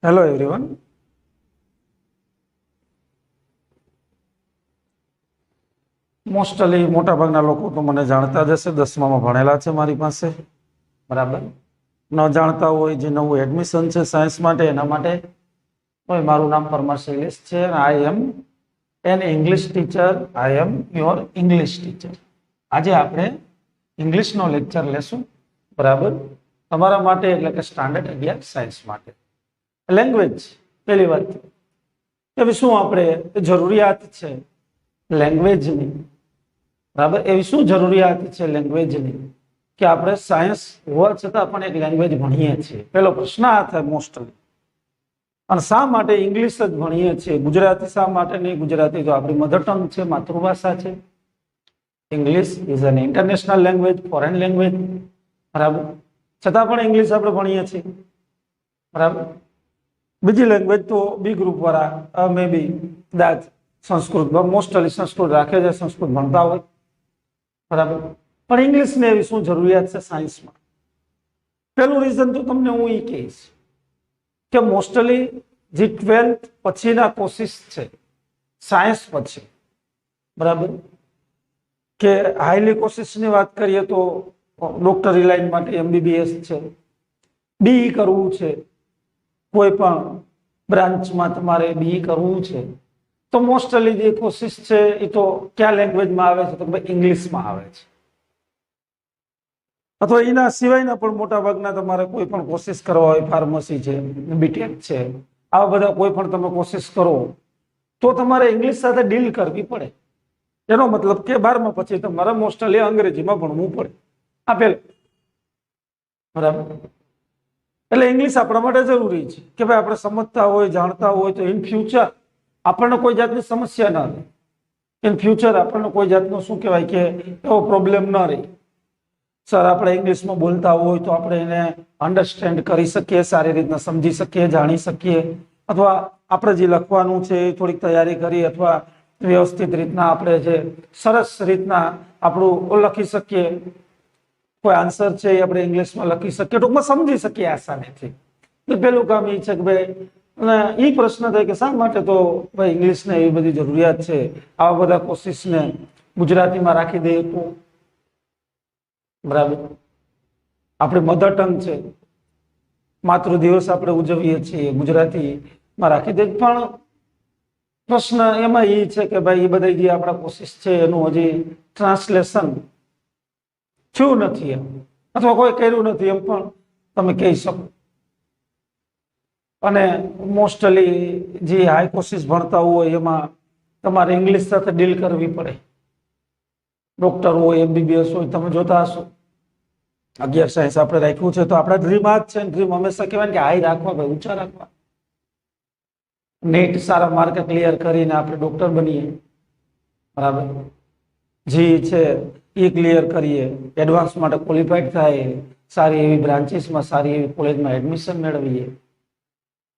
Hello everyone. Mostly મોટાભાગના લોકો તો મને જાણતા જ હશે, 10મામાં ભણેલા છે મારી પાસે, બરાબર. ન જાણતા હોય, જે નવું એડમિશન છે સાયન્સ માટે, એના માટે મારું નામ પરમાર શૈલેષ છે. I am an English teacher. I am your English teacher. આજે આપણે ઇંગ્લિશનો લેક્ચર લેશું, બરાબર, તમારા માટે, એટલે કે સ્ટાન્ડર્ડ 11 સાયન્સ માટે. લેંગ્વેજ, પહેલી વાત કે શું આપણે જરૂરિયાત છે લેંગ્વેજની, બરાબર, એવી શું જરૂરિયાત છે લેંગ્વેજની કે આપણે સાયન્સ હોવા છતાં પણ એક લેંગ્વેજ ભણીએ છીએ? પેલો પ્રશ્ન આ થાય મોસ્ટલી. અને શા માટે ઇંગ્લિશ જ ભણીએ છીએ, ગુજરાતી શા માટે નહીં? ગુજરાતી તો આપણી મધર ટંગ છે, માતૃભાષા છે. English is an international language, foreign language, બરાબર, છતાં પણ ઇંગ્લિશ આપણે ભણીએ છીએ, બરાબર. બીજી લેંગ્વેજ તો બી ગ્રુપ વાળા મે બી કદાચ સંસ્કૃત, મોસ્ટલી સંસ્કૃત રાખે છે, સંસ્કૃત ભણતા હોય, બરાબર. પણ ઇંગ્લિશને એવી શું જરૂરિયાત છે સાયન્સમાં? પેલું રીઝન તો તમને હું એ કહીશ કે મોસ્ટલી જે 12th પછીના કોર્સિસ છે સાયન્સ પછી, બરાબર, કે હાઈલી કોર્સિસની વાત કરીએ તો ડોક્ટરી લાઈન માટે MBBS છે, BE કરવું છે, કોઈ પણ બ્રાન્ચમાં તમારે BE કરવું છે, તો મોસ્ટલી જે કોર્સિસ છે એ તો કયા લેંગ્વેજમાં આવે છે? તો ઇંગ્લિશમાં આવે છે. અથવા એના સિવાયના પણ મોટા ભાગના તમારે કોઈ પણ કોર્સિસ કરવા હોય, ફાર્મસી છે, BTech છે, આવા બધા કોઈ પણ તમે કોર્સિસ કરો તો તમારે ઇંગ્લિશ સાથે ડીલ કરવી પડે. એનો મતલબ કે 12મા પછી તમારે મોસ્ટલી અંગ્રેજીમાં ભણવું પડે. આપેલ, બરાબર. એટલે ઇંગ્લિશ આપણા માટે જરૂરી છે કે ભાઈ આપણે સમજતા હોય, જાણતા હોય તો ઇન ફ્યુચર આપણને કોઈ જાતની સમસ્યા ના રહે. ઇન ફ્યુચર આપણને કોઈ જાતનો શું કહેવાય કે એવો પ્રોબ્લેમ ન રહે. સર આપણે ઇંગ્લિશમાં બોલતા હોય તો આપણે એને અન્ડરસ્ટેન્ડ કરી શકીએ, સારી રીતના સમજી શકીએ, જાણી શકીએ, અથવા આપણે જે લખવાનું છે એ થોડીક તૈયારી કરી અથવા વ્યવસ્થિત રીતના આપણે જે સરસ રીતના આપણું લખી શકીએ. કોઈ આન્સર છે એ આપણે ઇંગ્લિશમાં લખી શકીએ, ટૂંકમાં સમજી શકીએ આસાનીથી. તો પેલું કામ એ છે કે ભાઈ એ પ્રશ્ન થાય કે શા માટે તો ભાઈ ઇંગ્લિશને એવી બધી જરૂરિયાત છે, આવા બધા કોર્સિસને ગુજરાતીમાં રાખી દઈએ તો, બરાબર. આપણી મધર ટંગ છે, માતૃ દિવસ આપણે ઉજવીએ છીએ, ગુજરાતીમાં રાખી દઈએ. પણ પ્રશ્ન એમાં એ છે કે ભાઈ એ બધા જે આપણા કોર્સિસ છે એનું હજી ટ્રાન્સલેશન થયું નથી એમ, અથવા કોઈ કર્યું નથી એમ પણ તમે કહી શકો. અને મોસ્ટલી જે હાઈ કોર્સિસ ભણતા હોય એમાં તમારે ઇંગ્લિશ સાથે ડીલ કરવી પડે. ડોક્ટર હોય, MBBS હોય, તમે જોતા હશો 11 સાયન્સ આપણે રાખ્યું છે તો આપણા ડ્રીમ આ જ છે. ડ્રીમ હંમેશા કહેવાય કે હાઈ રાખવા, ભાઈ ઊંચા રાખવા. નેટ સારા માર્ક ક્લિયર કરીને આપણે ડોક્ટર બનીએ, બરાબર. જી છે એ ક્લિયર કરીએ, એડવાન્સ માટે ક્વોલિફાઈડ થાય, સારી એવી બ્રાન્ચીસમાં, સારી એવી કોલેજમાં એડમિશન મેળવીએ.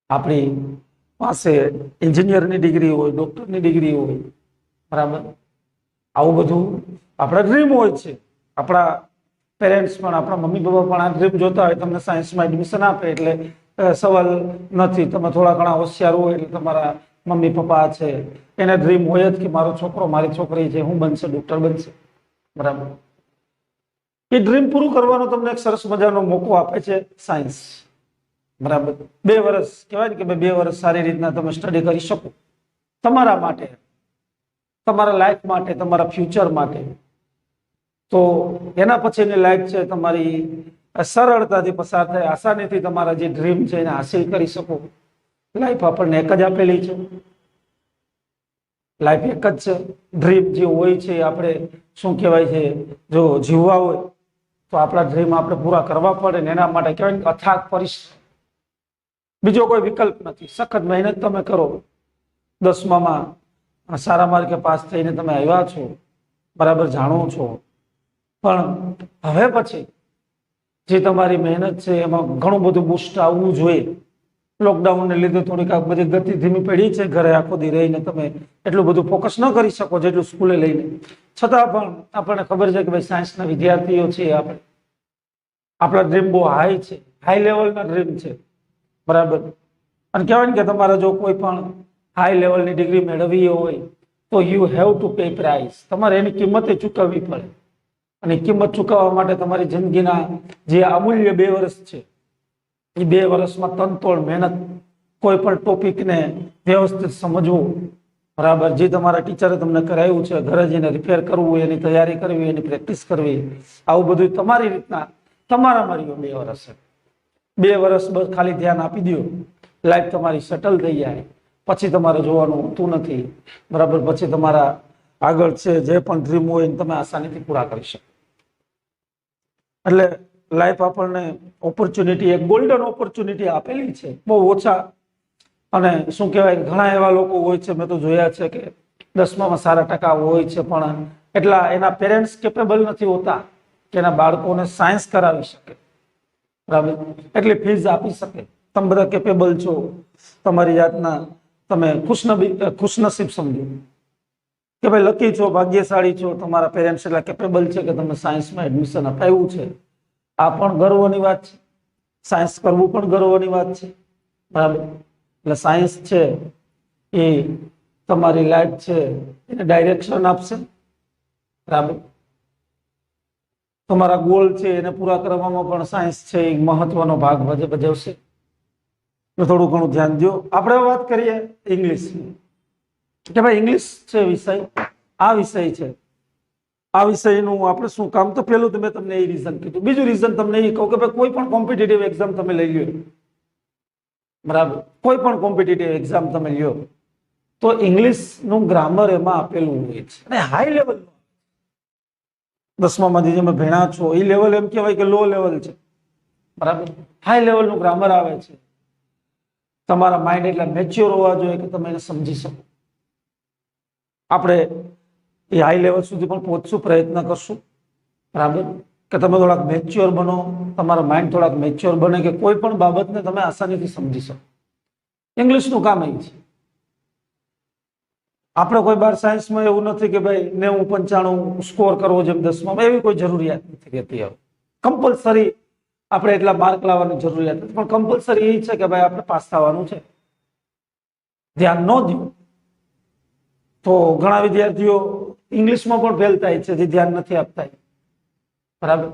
આપણી પાસે એન્જિનિયરની ડિગ્રી હોય, ડોક્ટરની ડિગ્રી હોય, બરાબર. આવું બધું આપણા ડ્રીમ હોય છે. આપણા પેરેન્ટ્સ પણ, આપણા મમ્મી પપ્પા પણ આ ડ્રીમ જોતા હોય. તમને સાયન્સમાં એડમિશન આપે એટલે સવાલ નથી. તમે થોડા ઘણા હોશિયાર હોય એટલે તમારા મમ્મી પપ્પા છે એને ડ્રીમ હોય જ કે મારો છોકરો, મારી છોકરી છે હું બનશે, ડોક્ટર બનશે, બરાબર. એ ડ્રીમ પૂરું કરવાનો તમને એક સરસ મજાનો મોકો આપે છે સાયન્સ, બરાબર. 2 વર્ષ કહેવાય કે 2 વર્ષ સારી રીતના તમે સ્ટડી કરી શકો તમારા માટે, તમારા લાઈફ માટે, તમારા ફ્યુચર માટે. તો એના પછીની લાઈફ છે તમારી સરળતાથી પસાર થાય, આસાનીથી તમારા જે ડ્રીમ છે એને હાસિલ કરી શકો. લાઈફ આપણને એક જ આપેલી છે, લાઈફ એક જ છે. ડ્રીમ જે હોય છે આપણે શું કહેવાય છે, જો જીવવા હોય તો આપણા ડ્રીમ આપણે પૂરા કરવા પડે ને એના માટે કહેવાય અથાગ પરિશ્રમ, બીજો કોઈ વિકલ્પ નથી. સખત મહેનત તમે કરો. 10મામાં સારા માર્કે પાસ થઈને તમે આવ્યા છો, બરાબર, જાણો છો. પણ હવે પછી જે તમારી મહેનત છે એમાં ઘણું બધું બુસ્ટ આવવું જોઈએ. લોકડાઉનને લીધે થોડીક આ બધી ગતિ ધીમી પડી છે. ઘરે આખો દી રહીને તમે એટલું બધું ફોકસ ન કરી શકો જેટલું સ્કૂલે લઈને. છતાં પણ આપણને ખબર છે કે ભાઈ સાયન્સના વિદ્યાર્થીઓ છે આપણે, આપણા ડ્રીમ બહુ હાઈ છે, હાઈ લેવલના ડ્રીમ છે, બરાબર. અને કહેવાય ને કે તમારે જો કોઈ પણ હાઈ લેવલની ડિગ્રી મેળવવી હોય તો you have to pay price, તમારે એની કિંમતે ચૂકવવી પડે. અને કિંમત ચૂકવવા માટે તમારી જિંદગીના જે અમૂલ્ય 2 વર્ષ છે એ 2 વર્ષમાં તનતોડ મહેનત, કોઈ પણ ટોપિકને વ્યવસ્થિત સમજવું, બરાબર, જે તમારા ટીચરે તમને કરાવ્યું છે ઘરે જઈને રિપેર કરવું, એની તૈયારી કરવી, એની પ્રેક્ટિસ કરવી, આવું બધું તમારી રીતના તમારા માર્યો 2 વર્ષ. 2 વર્ષ બસ ખાલી ધ્યાન આપી દો, લાઈફ તમારી સેટલ થઈ જાય. પછી તમારે જોવાનું હોતું નથી, બરાબર. પછી તમારા આગળ છે જે પણ ડ્રીમ હોય એને તમે આસાનીથી પૂરા કરી શકો. એટલે લાઈફ આપણને ઓપોર્ચ્યુનિટી, એક ગોલ્ડન ઓપોર્ચ્યુનિટી આપેલી છે. બહુ ઓછા અને શું કહેવાય, ઘણા એવા લોકો હોય છે, મેં તો જોયા છે કે 10મામાં સારા ટકા હોય છે, પણ એટલા એના પેરેન્ટ્સ કેપેબલ નથી હોતા કે એના બાળકોને સાયન્સ કરાવી શકે, બરાબર, એટલી ફીઝ આપી શકે. તમે બધા કેપેબલ છો, તમારી જાતના તમે ખુશનસીબ સમજો કે ભાઈ લકી છો, ભાગ્યશાળી છો, તમારા પેરેન્ટ્સ એટલા કેપેબલ છે કે તમને સાયન્સમાં એડમિશન અપાવ્યું છે. આ પણ ગર્વની વાત છે, સાયન્સ કરવું પણ ગર્વની વાત છે, બરાબર. એટલે સાયન્સ છે એ તમારી લાઈફ છે એને ડાયરેક્શન આપશે, બરાબર. તમારા ગોલ છે એને પૂરા કરવામાં પણ સાયન્સ છે એ મહત્વનો ભાગ ભજવશે. થોડું ઘણું ધ્યાન દો. આપણે વાત કરીએ ઇંગ્લિશની, કે ભાઈ ઇંગ્લિશ છે વિષય, આ વિષય છે, આ વિષયનું આપણે શું કામ. તો પેલું તો મેં તમને એ રીઝન કીધું. બીજું રીઝન તમને એ કહું કે ભાઈ કોઈ પણ કોમ્પિટિટિવ એક્ઝામ તમે લઈ લ્યો, બરાબર, કોઈ પણ કોમ્પિટિટિવ એક્ઝામ તમે લ્યો તો ઇંગ્લિશનું ગ્રામર એમાં આપેલું હોય છે, અને હાઈ લેવલ. 10મામાંથી જે ભણ્યા છો એ લેવલ એમ કહેવાય કે લો લેવલ છે, બરાબર. હાઈ લેવલનું ગ્રામર આવે છે. તમારા માઇન્ડ એટલા મેચ્યોર હોવા જોઈએ કે તમે એને સમજી શકો. આપણે એ હાઈ લેવલ સુધી પણ પહોંચશું, પ્રયત્ન કરશું, બરાબર, કે તમે થોડાક મેચ્યોર બનો, તમારા માઇન્ડ થોડાક મેચ્યોર બને કે કોઈ પણ બાબતને તમે આસાનીથી સમજી શકો. ઇંગ્લિશનું કામ એ છે. આપણે કોઈ બાર સાયન્સમાં એવું નથી કે ભાઈ 90-95 સ્કોર કરવો જેમ 10મામાં, એવી કોઈ જરૂરિયાત નથી રહેતી. હવે કમ્પલસરી આપણે એટલા માર્ક લાવવાની જરૂરિયાત નથી, પણ કમ્પલસરી એ છે કે ભાઈ આપણે પાસ થવાનું છે. ધ્યાન ન દો તો ઘણા વિદ્યાર્થીઓ ઇંગ્લિશમાં પણ ફેલ થાય છે, જે ધ્યાન નથી આપતા, બરાબર.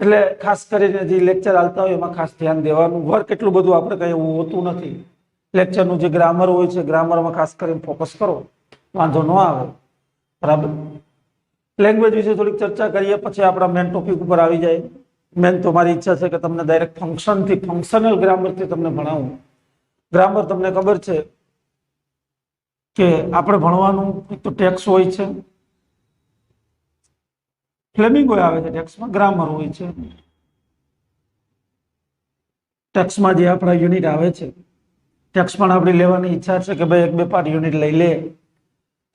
એટલે ખાસ કરીને જે લેક્ચર આવતા હોય એમાં ખાસ ધ્યાન દેવાનું. વર્ક એટલું બધું આપણે કઈ એવું હોતું નથી. લેક્ચરનું જે ગ્રામર હોય છે, ગ્રામરમાં ખાસ કરીને ફોકસ કરો, વાંધો ન આવે, બરાબર. લેંગ્વેજ વિશે થોડીક ચર્ચા કરીએ, પછી આપણા મેન ટોપિક ઉપર આવી જાય. મેન તો મારી ઈચ્છા છે કે તમને ડાયરેક્ટ ફંક્શનલ ગ્રામરથી તમને ભણાવું. ગ્રામર તમને ખબર છે કે આપણે ભણવાનું એક તો ટેક્સ હોય છે, ફ્લેમિંગો આવે છે ટેક્સમાં, ગ્રામર હોય છે. ટેક્સમાં જે આપણા યુનિટ આવે છે, ટેક્સ પણ આપણી લેવાની ઈચ્છા છે કે ભાઈ 1-2 પાર્ટ યુનિટ લઈ લે.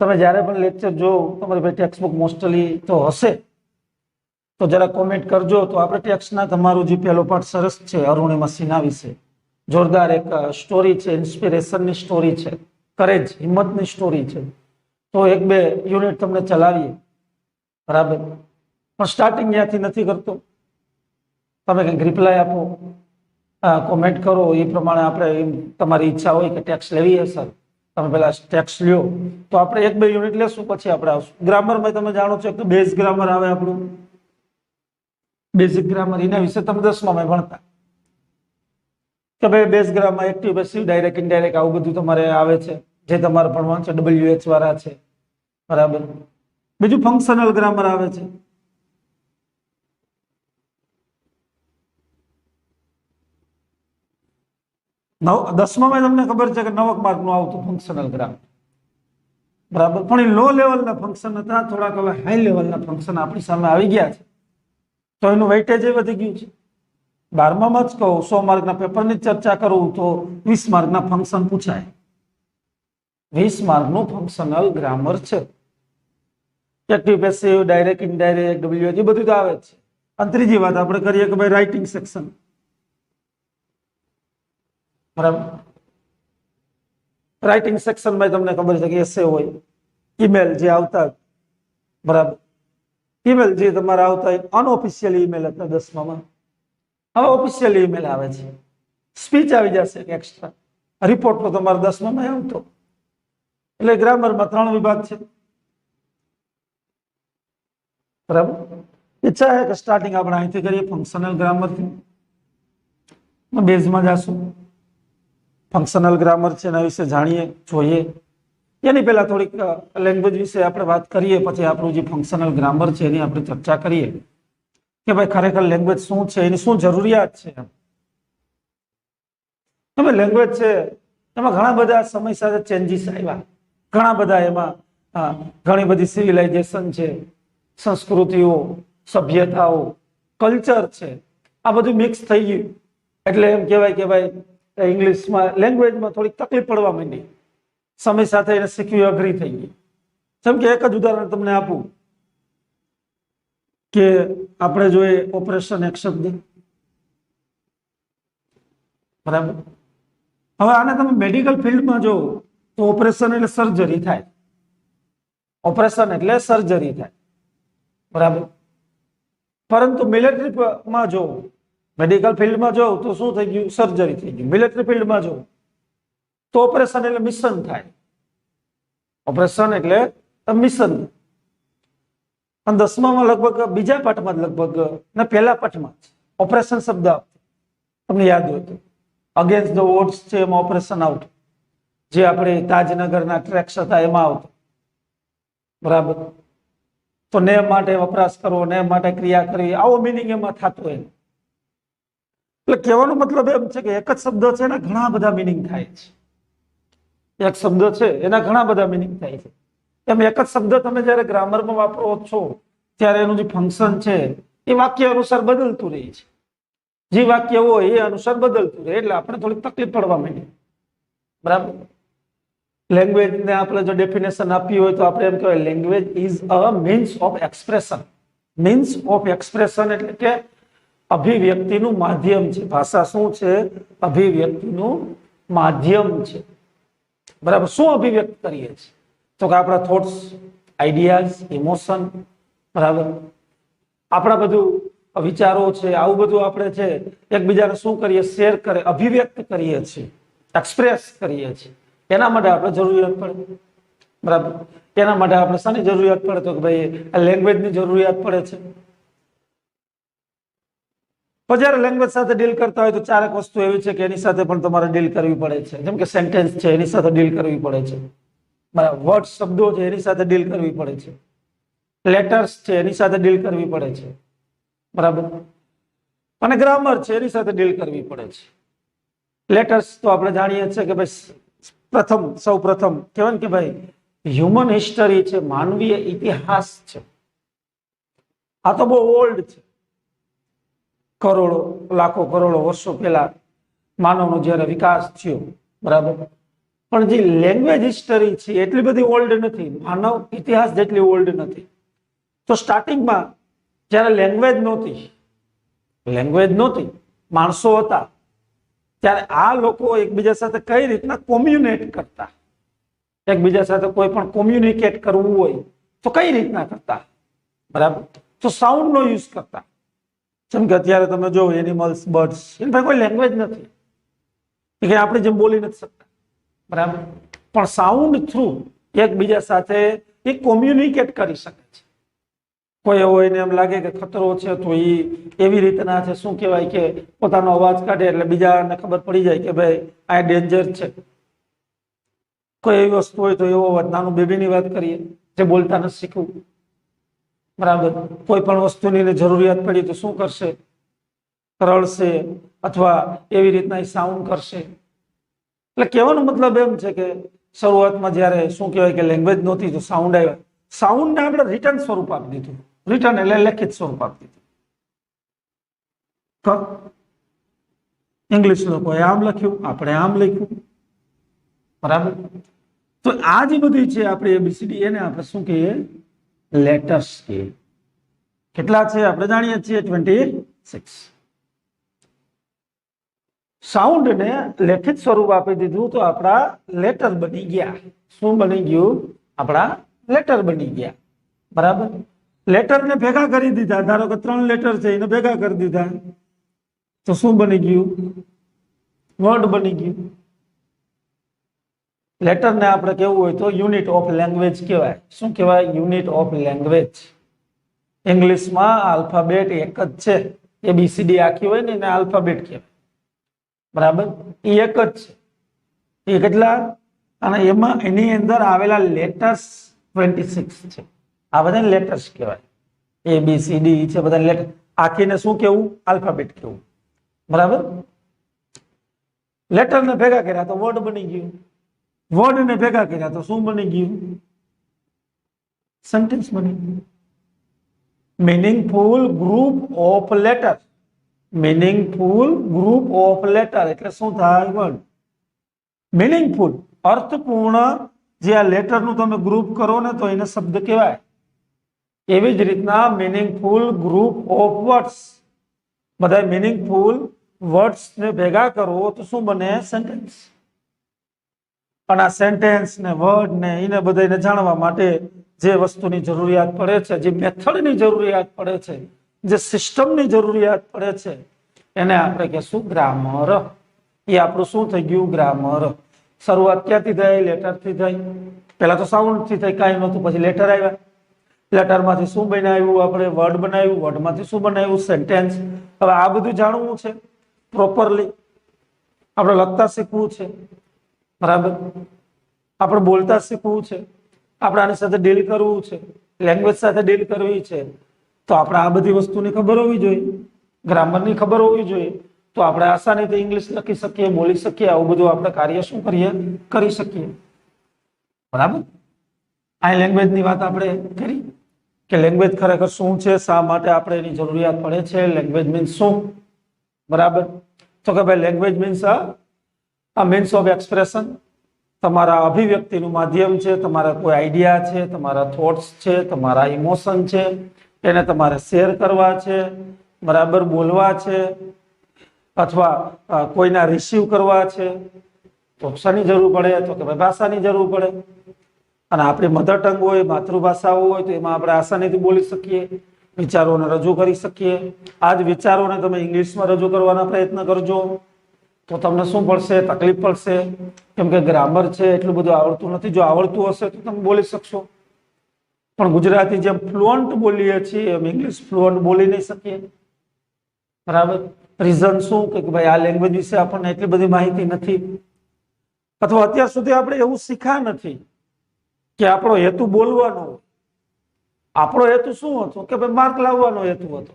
તમે જ્યારે પણ લેક્ચર જો તમારી ભાઈ ટેક્સ્ટ બુક મોસ્ટલી તો હશે તો જરા કોમેન્ટ કરજો. તો આપણે ટેક્સના તમારું જે પહેલો પાઠ સરસ છે, અરુણિમા સિન્હા વિશે જોરદાર એક સ્ટોરી છે, ઇન્સ્પિરેશનની સ્ટોરી છે, કરેજ, હિંમતની સ્ટોરી છે. તો 1-2 યુનિટ તમને ચલાવીએ, બરાબર. પણ સ્ટાર્ટિંગ ત્યાંથી નથી કરતો. તમે કંઈક રિપ્લાય આપો, કોમેન્ટ કરો, એ પ્રમાણે આપણે તમારી ઈચ્છા હોય કે ટેક્સ લેવી હશે, તમે પેલા ટેક્સ લ્યો તો આપણે 1-2 યુનિટ લેશું, પછી આપણે આવશું. ગ્રામરમાં તમે જાણો છો કે બેઝ ગ્રામર આવે, આપણું બેઝિક ગ્રામર, એના વિશે તમે 10મામાં ભણતા કે ભાઈ base grammar, active, passive, direct, indirect, આવું બધું તમારે આવે છે, જે તમારે ભણવાનું છે. WH વાળા છે, બરાબર. બીજું ફંક્શનલ ગ્રામર આવે છે. દસમામાં તમને ખબર છે કે 9 માર્કનું આવતું ફંક્શનલ ગ્રામર, બરાબર. પણ એ લો લેવલના ફંક્શન હતા, થોડાક હવે હાઈ લેવલના ફંક્શન આપણી સામે આવી ગયા છે, તો એનું વેઇટેજ વધી ગયું છે. 12મામાં જ કહું, 100 માર્કના પેપરની ચર્ચા કરું તો 20 માર્કના ફંક્શન પૂછાય. 20 માર્કનું ફંક્શનલ ગ્રામર છે. Active, passive, direct, indirect, WH, એ બધું તો આવે જ છે. અને ત્રીજી વાત આપણે કરીએ કે ભાઈ રાઇટિંગ સેક્શન, બરાબર. રાઇટિંગ સેક્શનમાં તમને ખબર છે કે એસે હોય, ઈમેલ જે આવતા, બરાબર. ઈમેલ જે તમારા આવતા અનઓફિશિયલ ઈમેલ હતા 10મામાં, હવે ઓફિશિયલ ઈમેલ આવે છે. સ્પીચ આવી જશે એક્સ્ટ્રા, રિપોર્ટ તો તમારે 10માં આવતો. એટલે ગ્રામરમાં 3 વિભાગ છે. બરાબર. ઈચ્છા છે કે સ્ટાર્ટિંગ આપણે અહીંથી કરીએ ફંક્શનલ ગ્રામરથી. બેઝમાં જાશું. ફંક્શનલ ગ્રામર છે એના વિશે જાણીએ, જોઈએ. એની પહેલા થોડીક લેંગ્વેજ વિશે આપણે વાત કરીએ, પછી આપણું જે ફંક્શનલ ગ્રામર છે એની આપણે ચર્ચા કરીએ કે ભાઈ ખરેખર લેંગ્વેજ શું છે, એની શું જરૂરિયાત છે. તમે લેંગ્વેજ છે એમાં ઘણા બધા સમય સાથે ચેન્જીસ આવ્યા, ઘણા બધા એમાં ઘણી બધી સિવિલાઇઝેશન છે, સંસ્કૃતિઓ, સભ્યતાઓ, કલ્ચર છે, આ બધું મિક્સ થઈ ગયું. એટલે એમ કહેવાય કે ભાઈ ઇંગ્લિશમાં લેંગ્વેજમાં થોડીક તકલીફ પડવા માંડી, સમય સાથે એને શીખવી અઘરી થઈ ગઈ. જેમ કે એક જ ઉદાહરણ તમને આપું કે આપણે જોઈએ ઓપરેશન એક શબ્દ, બરાબર. હવે આને તમે મેડિકલ ફિલ્ડમાં જો તો ઓપરેશન એટલે સર્જરી થાય, ઓપરેશન એટલે સર્જરી થાય, બરાબર. પરંતુ મિલિટરીમાં જો, મેડિકલ ફિલ્ડમાં જો તો શું થઈ ગયું, સર્જરી થઈ ગયું. મિલિટરી ફિલ્ડમાં જો તો ઓપરેશન એટલે મિશન થાય, ઓપરેશન એટલે મિશન. અને 10માં લગભગ બીજા પાઠમાં લગભગ ને પહેલા પાઠમાં ઓપરેશન શબ્દ તમને યાદ હોય તો અગેન્સ્ટ ધ ઓડ્સ છે એમાં ઓપરેશન આવતું, જે આપણે તાજનગરના ટ્રેક્સ હતા એમાં આવતું, બરાબર. તો ને માટે વપરાશ કરવો, ને માટે ક્રિયા કરવી, આવો મિનિંગ એમાં થતો હોય. એટલે કહેવાનો મતલબ એમ છે કે એક જ શબ્દ છે એના ઘણા બધા મિનિંગ થાય છે. એક શબ્દ છે એના ઘણા બધા મિનિંગ થાય છે. એમ એક જ શબ્દ તમે જયારે ગ્રામરમાં વાપરો છો ત્યારે એનું જે ફંક્શન છે એ વાક્ય અનુસાર બદલતું રહે છે. જે વાક્ય હોય એ અનુસાર બદલતું રહે, એટલે આપણે થોડીક તકલીફ પડવા માંડી, બરાબર. લેંગ્વેજ ને આપણે જો ડેફિનેશન આપી હોય તો આપણે એમ કહેવાય language is a means of expression. Means of expression એટલે કે અભિવ્યક્તિનું માધ્યમ છે. ભાષા શું છે? અભિવ્યક્તિનું માધ્યમ છે, બરાબર. શું અભિવ્યક્ત કરીએ છીએ તો કે આપણા થોટ્સ, આઈડિયાઝ, ઇમોશન, બરાબર. આપણા બધું વિચારો છે, આવું બધું આપણે છે એકબીજાને શું કરીએ, શેર કરે, અભિવ્યક્ત કરીએ છીએ, એક્સપ્રેસ કરીએ છીએ. એના માટે આપણે જરૂરિયાત પડે, બરાબર. એના માટે આપણે શાની જરૂરિયાત પડે તો કે ભાઈ લેંગ્વેજની જરૂરિયાત પડે છે. પણ જયારે લેંગ્વેજ સાથે ડીલ કરતા હોય તો ચારક વસ્તુ એવી છે કે એની સાથે પણ તમારે ડીલ કરવી પડે છે. જેમ કે સેન્ટેન્સ છે એની સાથે ડીલ કરવી પડે છે, બરાબર. વર્ડ, શબ્દો છે એની સાથે ડીલ કરવી પડે છે. લેટર્સ છે એની સાથે ડીલ કરવી પડે છે, બરાબર. અને ગ્રામર છે એની સાથે ડીલ કરવી પડે છે. લેટર્સ તો આપણે જાણીએ છીએ કે ભાઈ સૌ પ્રથમ કહેવાય કે ભાઈ હ્યુમન હિસ્ટરી છે, માનવીય ઇતિહાસ છે. આ તો બહુ ઓલ્ડ છે, કરોડો, લાખો, કરોડો વર્ષો પહેલા માનવનો જયારે વિકાસ થયો, બરાબર. પણ જે લેંગ્વેજ હિસ્ટરી છે એટલી બધી ઓલ્ડ નથી, માનવ ઇતિહાસ જેટલી ઓલ્ડ નથી. તો સ્ટાર્ટિંગમાં જયારે લેંગ્વેજ નહોતી, માણસો હતા, ત્યારે આ લોકો એકબીજા સાથે કઈ રીતના કોમ્યુનિકેટ કરતા, એકબીજા સાથે કોઈ પણ કોમ્યુનિકેટ કરવું હોય તો કઈ રીતના કરતા, બરાબર. તો સાઉન્ડ નો યુઝ કરતા. જેમ કે અત્યારે તમે જો એનિમલ્સ, બર્ડ્સ, એની પાસે કોઈ લેંગ્વેજ નથી, કે આપણે જેમ બોલી નથી શકતા, બરાબર. પણ સાઉન્ડ થ્રુ એકબીજા સાથે એ કોમ્યુનિકેટ કરી શકે છે. કોઈ એવો એને એમ લાગે કે ખતરો છે તો એ એવી રીતના છે, શું કહેવાય કે પોતાનો અવાજ કાઢે એટલે બીજાને ખબર પડી જાય કે ભાઈ આ ડેન્જર છે. કોઈ એવી વસ્તુ હોય તો એવો અવાજ, નાનું બેબીની વાત કરીએ જે બોલતા નથી શીખવું, બરાબર. કોઈ પણ વસ્તુની જરૂરિયાત પડી તો શું કરશે, રડશે અથવા એવી રીતના એ સાઉન્ડ કરશે. એટલે કહેવાનો મતલબ એમ છે કે શરૂઆતમાં જયારે શું કહેવાય કે લેંગ્વેજ નહોતી તો સાઉન્ડ આવ્યા, સાઉન્ડને આપણે રિટર્ન સ્વરૂપ આપી દીધું. રિટર્ન એટલે લેખિત સ્વરૂપ આપી દીધું. ઇંગ્લિશ લોકોએ આમ લખ્યું, આપણે આમ લખ્યું, બરાબર. તો આ જે બધી છે આપણે એબીસીડી, એને આપણે શું કહીએ, લેટર્સ કહીએ. કેટલા છે આપણે જાણીએ છીએ, 26. સાઉન્ડ ને લેખિત સ્વરૂપ આપી દીધું તો આપણા લેટર બની ગયા. શું બની ગયું? આપણા લેટર બની ગયા, બરાબર. લેટર ને ભેગા કરી દીધા, ધારો કે 3 લેટર છે એને ભેગા કરી દીધા તો શું બની ગયું? વર્ડ બની ગયું, લેટરને આપણે કેવું હોય તો યુનિટ ઓફ લેંગ્વેજ કહેવાય. શું કહેવાય? Unit of language. ઇંગ્લિશમાં આલ્ફાબેટ એક જ છે. ABCD આખી હોય ને એને આલ્ફાબેટ કહેવાય. બરાબર? એ એક જ છે. એ કેટલા? અને એમાં એની અંદર આવેલા લેટર્સ 26 છે. આ બધા લેટર્સ કહેવાય. ABCD છે બધા લેટર. આખીને શું કેવું? આલ્ફાબેટ કેવું. બરાબર? લેટરને ભેગા કર્યા તો વર્ડ બની ગયું. વર્ડને ભેગા કર્યા તો શું બની ગયું? સેન્ટેન્સ બની ગયું. Meaningful group of letter. Meaningful group of letter એટલે શું થાય? વર્ડ. મીનિંગફુલ અર્થપૂર્ણ જે આ લેટરનું તમે ગ્રુપ કરો ને તો એને શબ્દ કહેવાય. એવી જ રીતના મીનિંગફુલ ગ્રુપ ઓફ વર્ડ્સ. બધા મીનિંગફુલ વર્ડ્સ ને ભેગા કરો તો શું બને? સેન્ટેન્સ. પણ આ સેન્ટેન્સ ને વર્ડ ને એને બધાને જાણવા માટે જે વસ્તુની જરૂરિયાત પડે છે, જે મેથડની જરૂરિયાત પડે છે, જે સિસ્ટમની જરૂરિયાત પડે છે, એને આપણે કહેશું ગ્રામર. એ આપણું શું થઈ ગયું? ગ્રામર. શરૂઆત ક્યાંથી થઈ? લેટરથી થઈ. પહેલા તો સાઉન્ડથી થઈ, કાંઈ નહોતું. પછી લેટર આવ્યા. લેટરમાંથી શું બનાવ્યું? આપણે વર્ડ બનાવ્યું. વર્ડમાંથી શું બનાવ્યું? સેન્ટેન્સ. હવે આ બધું જાણવું છે પ્રોપરલી. આપણે લખતા શીખવું છે. બરાબર? આપણે બોલતા શીખવું છે. આપણે આની સાથે ડીલ કરવું છે. લેંગ્વેજ સાથે ડીલ કરવી છે. તો આપણે આ બધી વસ્તુની ખબર હોવી જોઈએ. ગ્રામરની ખબર હોવી જોઈએ. તો આપણે આસાનીથી ઇંગ્લિશ લખી શકીએ, બોલી શકીએ. આવું બધું આપણે કાર્ય શું કરીએ? કરી શકીએ. બરાબર? આ લેંગ્વેજની વાત આપણે કરી કે લેંગ્વેજ ખરેખર શું છે, શા માટે આપણે એની જરૂરિયાત પડે છે. લેંગ્વેજ મીન્સ શું? બરાબર? તો કે ભાઈ લેંગ્વેજ મીન્સ આ મીન્સ ઓફ એક્સપ્રેશન. તમારા અભિવ્યક્તિનું માધ્યમ છે. તમારા કોઈ આઈડિયા છે, તમારા થોટ્સ છે, તમારા ઇમોશન છે, એને તમારે શેર કરવા છે. બરાબર? બોલવા છે અથવા કોઈના રિસીવ કરવા છે. તો શાની જરૂર પડે? તો કે ભાઈ ભાષાની જરૂર પડે. અને આપણી મધર ટંગ હોય, માતૃભાષા હોય તો એમાં આપણે આસાનીથી બોલી શકીએ, વિચારોને રજૂ કરી શકીએ. આ જ વિચારોને તમે ઇંગ્લિશમાં રજૂ કરવાના પ્રયત્ન કરજો તો તમને શું પડશે? તકલીફ પડશે. કેમ કે ગ્રામર છે એટલું બધું આવડતું નથી. જો આવડતું હશે તો તમે બોલી શકશો. પણ ગુજરાતી જેમ ફ્લુઅન્ટ બોલીએ છીએ એમ ઇંગ્લિશ ફ્લુઅન્ટ બોલી નહીં શકીએ. બરાબર? રીઝન શું? કે ભાઈ આ લેંગ્વેજ વિશે આપણને એટલી બધી માહિતી નથી, અથવા અત્યાર સુધી આપણે એવું શીખ્યા નથી કે આપણો હેતુ બોલવાનો હોય. આપણો હેતુ શું હતો? કે ભાઈ માર્ક લાવવાનો હેતુ હતો.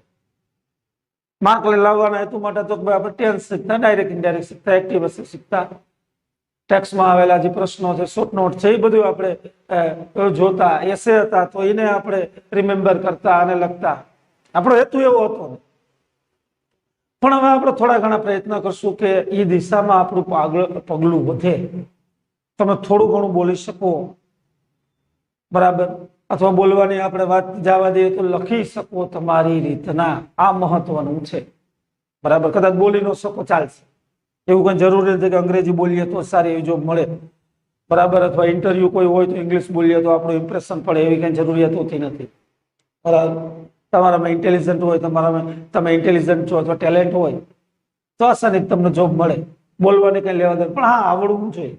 માર્ક લાવવાના હેતુ માટે તો ભાઈ આપણે ટેન્સ શીખતા, ડાયરેક્ટ ઇનડાયરેક્ટ શીખતા, એક્ટિવ શીખતા, ટેક્સ્ટમાં આવેલા જે પ્રશ્નો છે, શોર્ટ નોટ છે, એ બધું આપણે જોતા. એસે હતા તો એને આપણે રિમેમ્બર કરતા અને લખતા. આપણો હેતુ એવો હતો. પણ હવે આપણે થોડા ઘણા પ્રયત્ન કરશું કે એ દિશામાં આપણું પગલું વધે. તમે થોડું ઘણું બોલી શકો. બરાબર? અથવા બોલવાની આપણે વાત જવા દઈએ તો લખી શકો તમારી રીતના. આ મહત્વનું છે. બરાબર? કદાચ બોલી ન શકો ચાલશે. એવું કઈ જરૂરી નથી કે અંગ્રેજી બોલીએ તો સારી એવી જોબ મળે. બરાબર? અથવા ઇન્ટરવ્યુ કોઈ હોય તો ઇંગ્લિશ બોલીએ તો આપણું ઇમ્પ્રેશન પડે, એવી કઈ જરૂરિયાત હોતી નથી. બરાબર? તમારામાં ઇન્ટેલિજન્ટ હોય, તમે ઇન્ટેલિજન્ટ છો અથવા ટેલેન્ટ હોય તો આસાનીથી તમને જોબ મળે. બોલવાની કઈ લેવા દે, પણ હા આવડવું જોઈએ.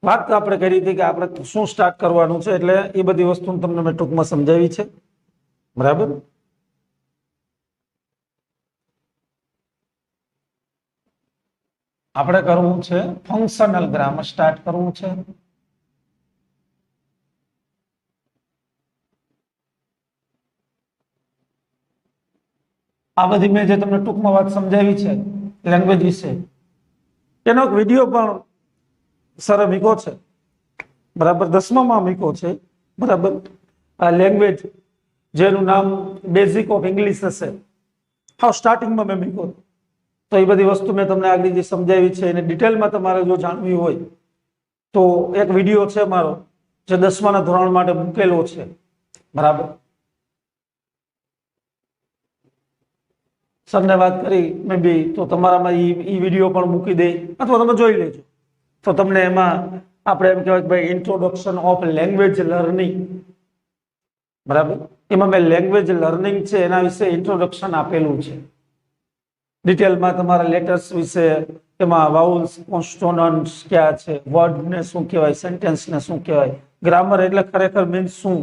વાત આપણે કરી હતી કે આપણે શું સ્ટાર્ટ કરવાનું છે, એટલે એ બધી વસ્તુ તમને મેં ટૂંકમાં સમજાવી છે. બરાબર? આપણે કરવું છે ફંક્શનલ ગ્રામર સ્ટાર્ટ કરવું છે. આ બધી મેં જે તમને ટૂંકમાં વાત સમજાવી છે લેંગ્વેજ વિશે, એનો એક વિડીયો પણ સર મીકો છે. બરાબર? 10માં મીકો છે. બરાબર? આ લેંગ્વેજ જેનું નામ બેઝિક ઓફ ઇંગ્લિશ હશે, હા સ્ટાર્ટિંગમાં મેં મીકો. તો એ બધી વસ્તુ મેં તમને આગળ જે સમજાવી છે એને ડિટેલમાં તમારે જો જાણવી હોય તો એક વિડીયો છે મારો જે 10માના ધોરણ માટે મૂકેલો છે. બરાબર? સરને વાત કરી મે બી તો તમારામાં એ વિડીયો પણ મૂકી દે અથવા તમે જોઈ લેજો તો તમને એમાં આપણે એમ કહેવાય કે ભાઈ ઇન્ટ્રોડક્શન ઓફ લેંગ્વેજ લર્નિંગ. બરાબર? એમાં મેં લેંગ્વેજ લર્નિંગ છે એના વિશે ઇન્ટ્રોડક્શન આપેલું છે. ડિટેલમાં તમારા લેટર્સ વિશે, એમાં વાઉલ્સ કોન્સ્ટોનન્ટ્સ ક્યાં છે, વર્ડ ને શું કહેવાય, સેન્ટેન્સ ને શું કહેવાય, ગ્રામર એટલે ખરેખર મીન્સ શું,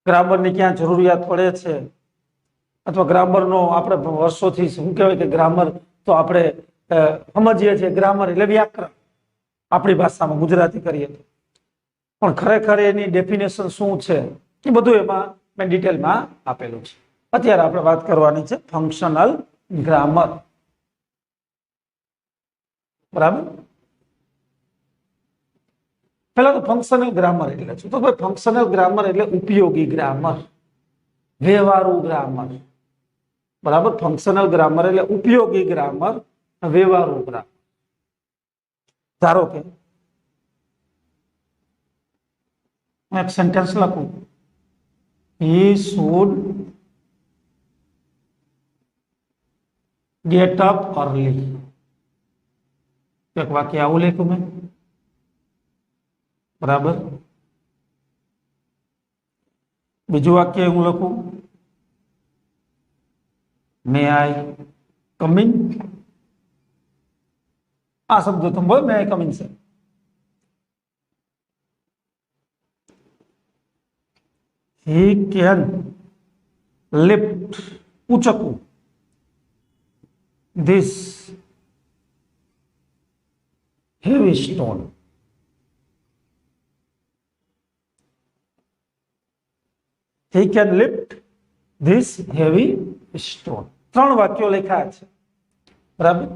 ગ્રામરની ક્યાં જરૂરિયાત પડે છે, અથવા ગ્રામરનો આપણે વર્ષોથી શું કહેવાય કે ગ્રામર તો આપણે સમજીએ છીએ ગ્રામર એટલે વ્યાકરણ આપણી ભાષામાં ગુજરાતી કરીએ તો, પણ ખરેખર એની ડેફિનેશન શું છે એ બધું એમાં મેં ડિટેલમાં આપેલું છે. અત્યારે આપણે વાત કરવાની છે ફંક્શનલ ગ્રામર. બરાબર. પેલા તો ફંક્શનલ ગ્રામર એટલે શું? તો ભાઈ ફંક્શનલ ગ્રામર એટલે ઉપયોગી ગ્રામર, વ્યવહારુ ગ્રામર. બરાબર. ફંક્શનલ ગ્રામર એટલે ઉપયોગી ગ્રામર, વ્યવહારુ ગ્રામર. ધારો કે એક સેન્ટેન્સ લખું, he should get up early. એક વાક્ય આવું લખ્યું મેં. બરાબર. બીજું વાક્ય હું લખું, may I come in. આ શબ્દો તમે બોલો, may I come in છે. he can lift, ઉચકવું, this heavy stone. He can lift this heavy stone. ત્રણ વાક્યો લખ્યા છે. બરાબર.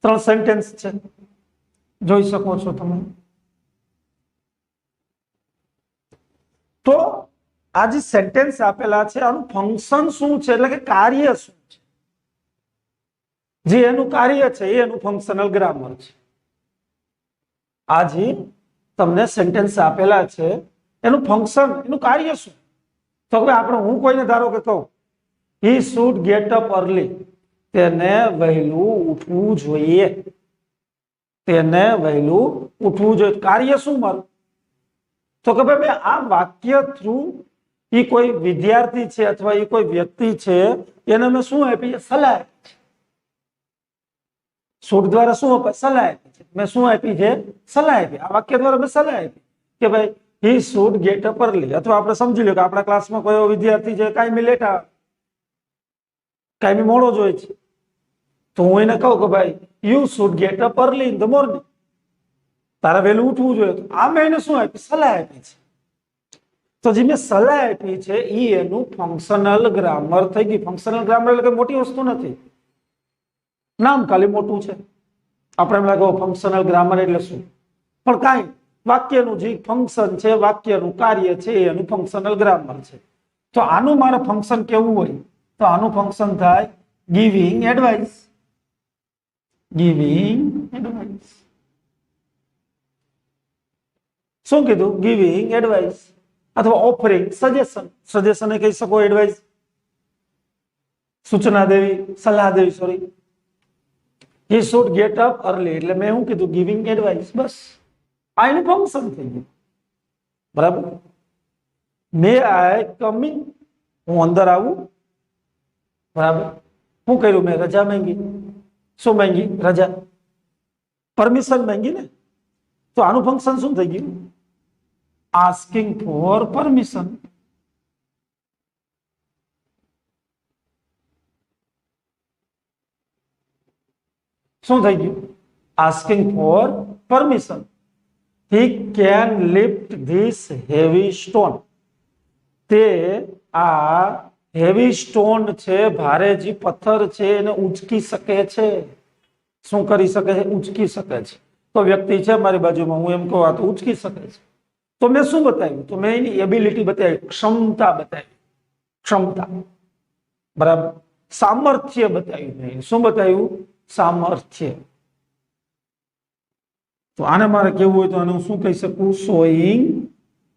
ત્રણ સેન્ટેન્સ છે, જોઈ શકો છો તમે. તો આ જે સેન્ટેન્સ આપેલા છે આનું ફંક્શન શું છે, એટલે કે કાર્ય શું છે, જે એનું કાર્ય છે એ એનું ફંક્શનલ ગ્રામર છે. આ જે તમને સેન્ટેન્સ આપેલા છે એનું ફંક્શન, એનું કાર્ય શું? તો હવે આપણે, હું કોઈને ધારો કે કહું he should get up early, તેને વહેલું ઉઠવું જોઈએ, તેને વહેલું ઉઠવું જોઈએ. કાર્ય શું મારું? તો કે ભાઈ આ વાક્ય થ્રુ એ કોઈ વિદ્યાર્થી છે અથવા એ કોઈ વ્યક્તિ છે એને મેં શું આપી છે? સલાહ આપી છે. સૂટ દ્વારા શું અપાય? સલાહ આપી છે. મેં શું આપી છે? સલાહ આપી. આ વાક્ય દ્વારા મેં સલાહ આપી કે ભાઈ he should get up early. અથવા આપણે સમજી લો કે આપણા ક્લાસમાં કોઈ વિદ્યાર્થી છે કાયમી લેટ આવે, કાયમી મોડો જ હોય છે, તો હું એને કહું કે ભાઈ you should get up early in the morning. તારે વહેલું ઉઠવું જોઈએ. તો આ મેં એને શું આપી? સલાહ આપી છે. તો જે મેં સલાહ આપી છે એ એનું ફંક્શનલ ગ્રામર થઈ ગઈ. ફંક્શનલ ગ્રામર એટલે કે મોટી વસ્તુ નથી, નામ ખાલી મોટું છે. આપણે એમ લાગે ફંક્શનલ ગ્રામર એટલે શું, પણ કાંઈ વાક્યનું જે ફંક્શન છે, વાક્યનું કાર્ય છે એનું ફંક્શનલ ગ્રામર છે. તો આનું મારે ફંક્શન કેવું હોય? તો આનું ફંક્શન થાય ગિવિંગ એડવાઇસ. Giving advice. શું કીધું? Giving advice. અથવા ઓફરિંગ સજેશન. સજેશન એ કહી શકો, એડવાઇસ સૂચના દેવી, સલાહ દેવી. Sorry, he should get up early એટલે મેં શું કીધું? Giving advice. બસ આ એનું ફંક્શન થઈ ગયું. બરાબર. મે આઈ કમ ઇન, હું અંદર આવું. બરાબર. શું કર્યું? મેં રજા માંગી. શું માંગી? રજા. પરમિશન માંગી ને. તો આનું ફંક્શન શું થઈ ગયું? Asking for permission. શું થઈ ગયું? Asking for permission. he can lift this heavy stone. તે આ હેવી સ્ટોન છે, ભારે જે પથ્થર છે એને ઉંચકી શકે છે. શું કરી શકે છે? ઉંચકી શકે છે. તો વ્યક્તિ છે મારી બાજુમાં, હું એમ કહું આ તો ઉંચકી શકે છે. તો મેં શું બતાવ્યું? તો મેં એની એબિલિટી બતાવી, ક્ષમતા બતાવી. ક્ષમતા. બરાબર. સામર્થ્ય બતાવ્યું. મેં શું બતાવ્યું? સામર્થ્ય. તો આને મારે કેવું હોય તો આને હું શું કહી શકું? Showing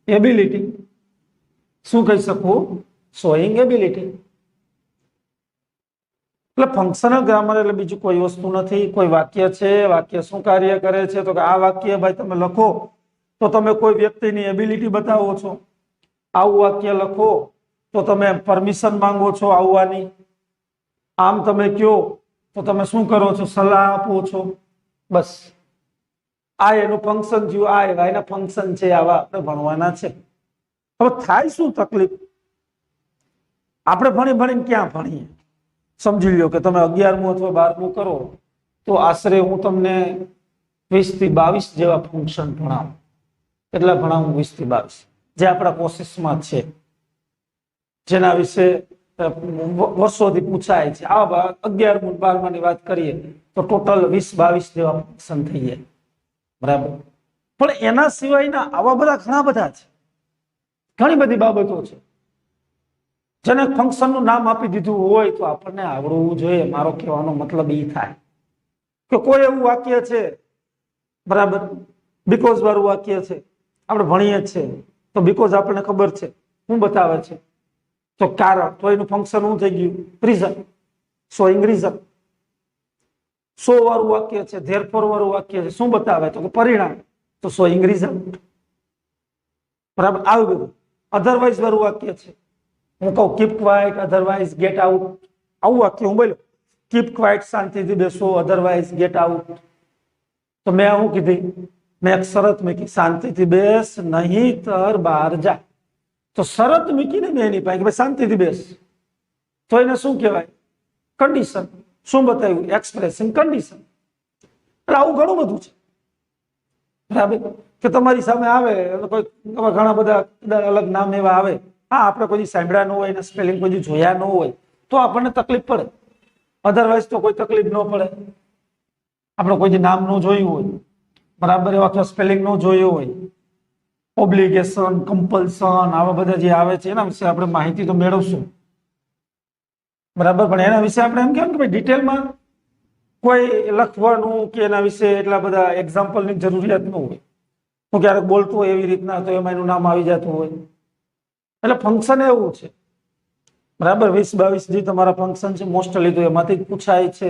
ability. શું કહી શકું? Showing ability. એટલે ફંક્શનલ ગ્રામર એટલે બીજું કોઈ વસ્તુ નથી. કોઈ વાક્ય છે, વાક્ય શું કાર્ય કરે છે? તો કે આ વાક્ય ભાઈ તમે લખો તો તમે કોઈ વ્યક્તિની એબિલિટી બતાવો છો. આવું વાક્ય લખો તો તમે પરમિશન માંગો છો આવવાની. આમ તમે કયો તો તમે શું કરો છો? સલાહ આપો છો. બસ આ એનું ફંક્શન થયું, આ એવા એના ફંક્શન છે, આવા આપણે ભણવાના છે. હવે થાય શું તકલીફ? આપણે ભણીને ક્યાં ભણીએ? સમજી લો કે તમે 11મું અથવા 12મું કરો તો આશરે હું તમને 20 થી 22 જેવા ફંક્શન ભણાવું. કેટલા ભણાવું? 20 થી 22, જે આપણા કોર્સિસમાં છે, જેના વિશે વર્ષોથી પૂછાય છે. આવા 11મું 12માની વાત કરીએ તો ટોટલ 20-22 જેવા ફંક્શન થઈ જાય. બરાબર. પણ એના સિવાયના આવા બધા ઘણા બધા છે, ઘણી બધી બાબતો છે જેને ફંક્શનનું નામ આપી દીધું હોય તો આપણને આવડવું જોઈએ. મારો કહેવાનો મતલબ એ થાય કે કોઈ એવું વાક્ય છે, બરાબર, બીકોઝ વાળું વાક્ય છે, આપણે ભણીએ જ છે તો બીકોઝ આપણને ખબર છે શું બતાવે છે, તો કારણ, તો એનું ફંક્શન શું થઈ ગયું? Reason, showing reason. સો વાળું વાક્ય છે, ધેરફોર વાળું વાક્ય છે, શું બતાવે? તો પરિણામ, તો શોઈંગ રિઝલ્ટ. બરાબર. આવું બધું. અધરવાઇઝ વાળું વાક્ય છે, હું કહું keep quite, otherwise get out. આવું વાક્ય હું બોલ્યો, કીપ ક્વાઇટ, શાંતિથી બેસો, અધરવાઇઝ ગેટ આઉટ. તો મેં શું કીધી? મેં એક શરત મૂકી, શાંતિથી બેસ, નહીંતર બહાર જા. તો શરત મૂકીને મેં એની પાસે કે ભાઈ શાંતિથી બેસ, તો એને શું કહેવાય? કન્ડિશન. શું બતાવ્યું? Expressing condition. એટલે આવું ઘણું બધું છે. બરાબર. કે તમારી સામે આવે કોઈ ઘણા બધા અલગ નામ એવા આવે, હા, આપણે કોઈ સાંભળ્યા ન હોય, એના સ્પેલિંગ કોઈ જોયા ન હોય તો આપણને તકલીફ પડે. અધરવાઇઝ તો કોઈ તકલીફ ન પડે. આપણે કોઈ નામ ન જોયું હોય, બરાબર, અથવા સ્પેલિંગ ન જોયું હોય, ઓબ્લિગેશન, કમ્પલ્શન, આવા બધા જે આવે છે એના વિશે આપણે માહિતી તો મેળવશું. બરાબર. પણ એના વિશે આપણે એમ કેમ કે ભાઈ ડિટેલમાં કોઈ લખવાનું કે એના વિશે એટલા બધા એક્ઝામ્પલની જરૂરિયાત ન હોય. હું ક્યારેક બોલતો હોય એવી રીતના તો એમાં એનું નામ આવી જતું હોય. એટલે ફંક્શન એવું છે, બરાબર. 20-22 જે તમારા ફંક્શન છે મોસ્ટલી તો એમાંથી જ પૂછાય છે.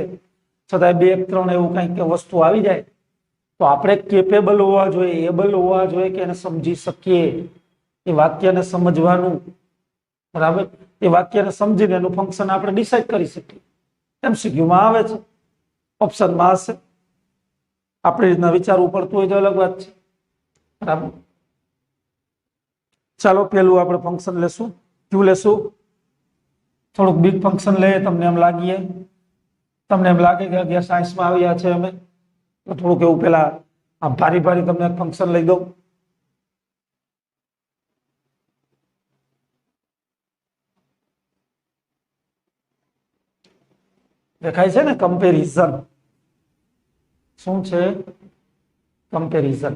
છતાં 2-3 એવું કંઈક વસ્તુ આવી જાય તો આપણે કેપેબલ હોવા જોઈએ, એબલ હોવા જોઈએ કે એને સમજી શકીએ, એ વાક્યને સમજવાનું. બરાબર. એ વાક્યને સમજીને એનું ફંક્શન આપણે ડિસાઈડ કરી શકીએ. MCQમાં આવે છે, ઓપ્શનમાં હશે. આપણી રીતના વિચારવું પડતું હોય તો અલગ વાત છે. બરાબર. ચાલો પેલું આપણે ફંક્શન લેશું. ક્યુ લેશું? થોડુંક બિગ ફંક્શન લઈએ. તમને એમ લાગે કે 11 સાયન્સમાં આવ્યા છે અમે, તો થોડુંક એવું પેલા ભારી તમને એક ફંક્શન લઈ દઉં. દેખાય છે ને? કમ્પેરિઝન. શું છે? કમ્પેરિઝન.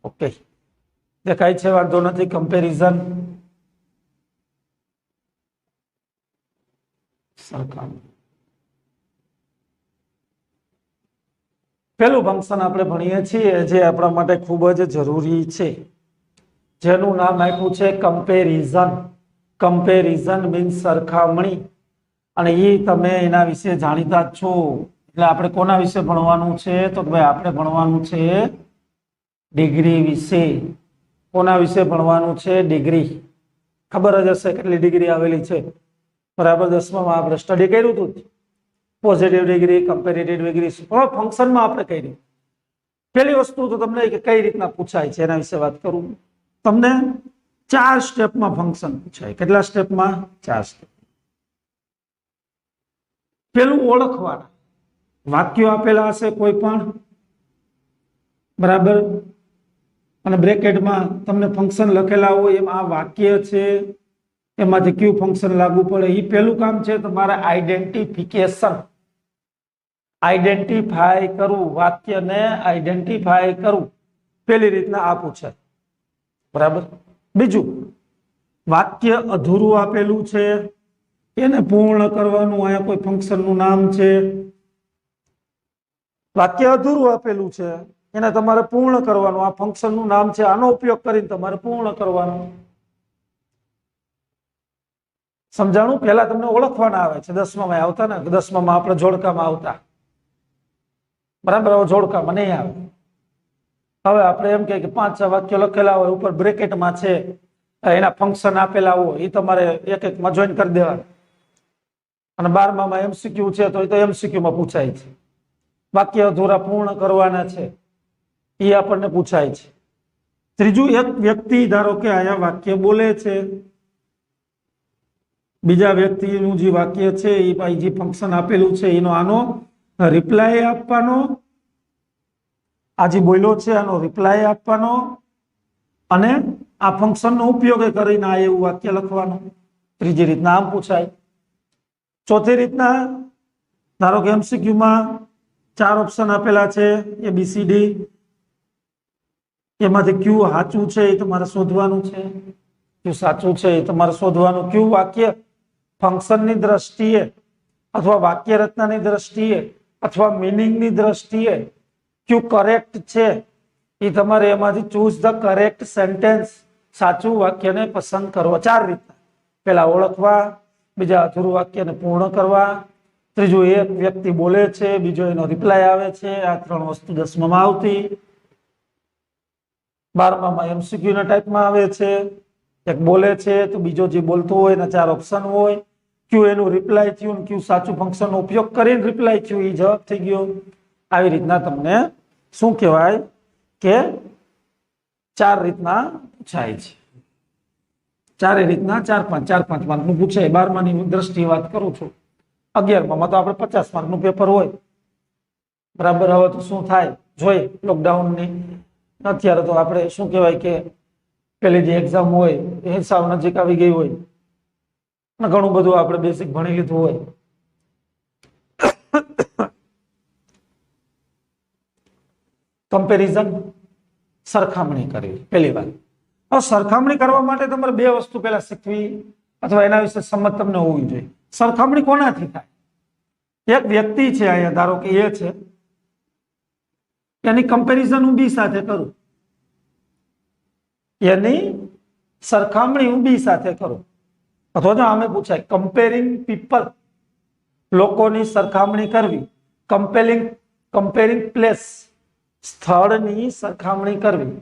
ઓકે, દેખાય છે, વાંધો નથી. કમ્પેરિઝન, સરખામણી. પેલું ફંક્શન આપણે ભણીએ છીએ જે આપણા માટે ખૂબ જ જરૂરી છે, જેનું નામ આપ્યું છે કમ્પેરિઝન. કમ્પેરિઝન મીન્સ સરખામણી. અને એ તમે એના વિશે જાણીતા જ છો. એટલે આપણે કોના વિશે ભણવાનું છે? તો ભાઈ આપણે ભણવાનું છે ડિગ્રી વિશે. કોના વિશે ભણવાનું છે? ડિગ્રી. ખબર જ હશે કેટલી ડિગ્રી આવેલી છે. બરાબર. 10મામાં આપણે સ્ટડી કર્યું હતું, પોઝિટિવ ડિગ્રી, કમ્પેરેટિવ ડિગ્રી. ફંક્શનમાં આપણે કર્યું. પેલી વસ્તુ તો તમને કઈ રીતના પૂછાય છે એના વિશે વાત કરું. તમને 4 સ્ટેપમાં ફંક્શન પૂછાય. કેટલા સ્ટેપમાં? 4 સ્ટેપ. પેલું ઓળખવાના. વાક્યો આપેલા હશે કોઈ પણ, બરાબર, અને બ્રેકેટમાં તમને ફંક્શન લખેલા હોય એમ આ વાક્ય છે, એમાંથી કયું ફંક્શન લાગુ પડે, એ પેલું કામ છે તમારે આઈડેન્ટિફિકેશન. આઈડેન્ટિફાય કરવું, વાક્યને આઈડેન્ટિફાય કરવું. પેલી રીતના આ પૂછાય. બરાબર. બીજું, વાક્ય અધૂરું આપેલું છે, એને પૂર્ણ કરવાનું. અહીંયા કોઈ ફંક્શનનું નામ છે, વાક્ય અધૂરું આપેલું છે, એને તમારે પૂર્ણ કરવાનું. આ ફંક્શનનું નામ છે, આનો ઉપયોગ કરીને તમારે પૂર્ણ કરવાનું. સમજાણું? પહેલા તમને ઓળખવાના આવે છે. 10મામાં આવતા ને, 10મામાં આપણે જોડકામાં આવતા. બરાબર. હવે જોડકામાં નહીં આવે. હવે આપણે એમ કે 5 વાક્યો લખેલા હોય, ઉપર બ્રેકેટમાં છે, એના ફંક્શન આપેલા હોય, એ તમારે એક એકમાં જોઈન કરી દેવાના. અને 12મા એમસીક્યુ છે તો એ તો એમસીક્યુ માં પૂછાય છે. વાક્ય અધૂરા પૂર્ણ કરવાના છે એ આપણને પૂછાય છે. ત્રીજું, એક વ્યક્તિ ધારો કે આયા વાક્ય બોલે છે, બીજા વ્યક્તિનું જે વાક્ય છે એ જે ફંક્શન આપેલું છે એનો આનો રિપ્લાય આપવાનો, આ જે બોલ્યો છે આનો રિપ્લાય આપવાનો અને આ ફંક્શનનો ઉપયોગ કરીને આ એવું વાક્ય લખવાનું. ત્રીજી રીતના આમ પૂછાય. ચોથી રીતના ધારો કે એમસીક્યુમાં 4 ઓપ્શન આપેલા છે ABCD, એમાંથી ક્યુ સાચું છે એ તમારે શોધવાનું છે. ક્યુ સાચું છે એ તમારે શોધવાનું. ક્યુ વાક્ય ફંક્શનની દ્રષ્ટિએ અથવા વાક્ય રચનાની દ્રષ્ટિએ અથવા મિનિંગની દ્રષ્ટિએ ક્યુ કરેક્ટ છે એ તમારે એમાંથી ચૂઝ ધ કરેક્ટ સેન્ટેન્સ, સાચું વાક્યને પસંદ કરવા. 4 રીતના. પેલા ઓળખવા, બીજા અધૂરું વાક્યને પૂર્ણ કરવા, ત્રીજું એક વ્યક્તિ બોલે છે, બીજો એનો રિપ્લાય આવે છે. આ 3 વસ્તુ 10માં આવતી. 12માં એમસીક્યુ ના ટાઈપમાં આવે છે. એક બોલે છે તો બીજો જે બોલતો હોય એના 4 ઓપ્શન હોય. ક્યુ એનું રિપ્લાય થયું, ક્યુ સાચું ફંક્શનનો ઉપયોગ કરીને રિપ્લાય થયું, એ જવાબ થઈ ગયો. આવી રીતના તમને શું કહેવાય કે 4 રીતના પૂછાય છે. 4 રીતના 4-5 માર્કનું પૂછાય. 12માની દ્રષ્ટિએ વાત કરું છું. 11માં તો આપણે 50 માર્કનું પેપર હોય. બરાબર. હવે તો શું થાય જોઈએ લોકડાઉનની. અત્યારે તો આપણે શું કહેવાય કે પેલી જે એક્ઝામ હોય એ સાવ નજીક આવી ગઈ હોય અને ઘણું બધું આપણે બેસિક ભણી લીધું હોય. કમ્પેરિઝન, સરખામણી કરવી પહેલી વાત. હવે સરખામણી કરવા માટે તમારે 2 વસ્તુ પહેલા શીખવી અથવા એના વિશે સમજ તમને હોવી જોઈએ. સરખામણી કોનાથી થાય? એક વ્યક્તિ છે અહીંયા ધારો કે એ છે, એની કમ્પેરિઝન હું બી સાથે કરું, એની સરખામણી હું બી સાથે કરું. અથવા તો આમે પૂછાય કમ્પેરિંગ પીપલ, લોકોની સરખામણી કરવી. કમ્પેરિંગ પ્લેસ, સ્થળની સરખામણી કરવી.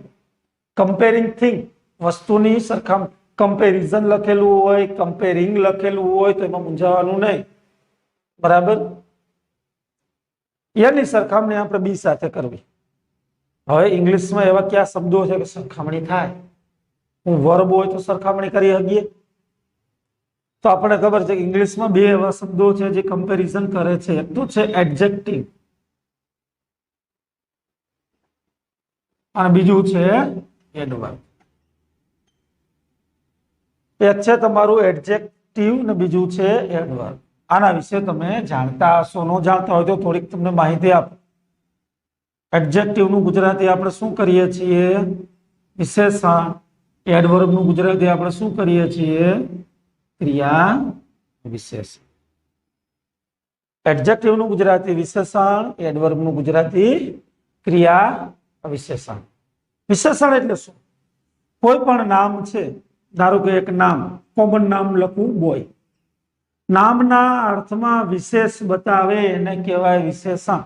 કમ્પેરિંગ થિંગ, વસ્તુની સરખામણી. કમ્પેરિઝન લખેલું હોય, કમ્પેરિંગ લખેલું હોય તો એમાં મૂંઝાવાનું નહીં. બરાબર. એની સરખામણી આપણે બી સાથે કરવી. હવે ઇંગ્લિશમાં એવા કયા શબ્દો છે કે સરખામણી થાય? હું વર્બ હોય તો સરખામણી કરી શકીએ. તો આપણને ખબર છે કે ઇંગ્લિશમાં 2 એવા શબ્દો છે જે કમ્પેરિઝન કરે છે. એક તો છે એડજેક્ટિવ અને બીજું છે એડવર્બ. એક છે તમારું એડજેક્ટિવ અને બીજું છે એડવર્બ. આના વિશે તમે જાણતા હશો, ન જાણતા હોય તો થોડીક તમને માહિતી આપો. એડજેક્ટિવ નું ગુજરાતી આપણે શું કરીએ છીએ? વિશેષણ. એડવર્બ નું ગુજરાતી આપણે શું કરીએ છીએ? ક્રિયા વિશેષણ. એડજેક્ટિવ નું ગુજરાતી વિશેષણ, એડવર્બ નું ગુજરાતી ક્રિયા વિશેષણ. વિશેષણ એટલે શું? કોઈ પણ નામ છે, ધારો કે એક નામ, કોમન નામ લખવું બોય, નામના અર્થમાં વિશેષ બતાવે એને કહેવાય વિશેષણ.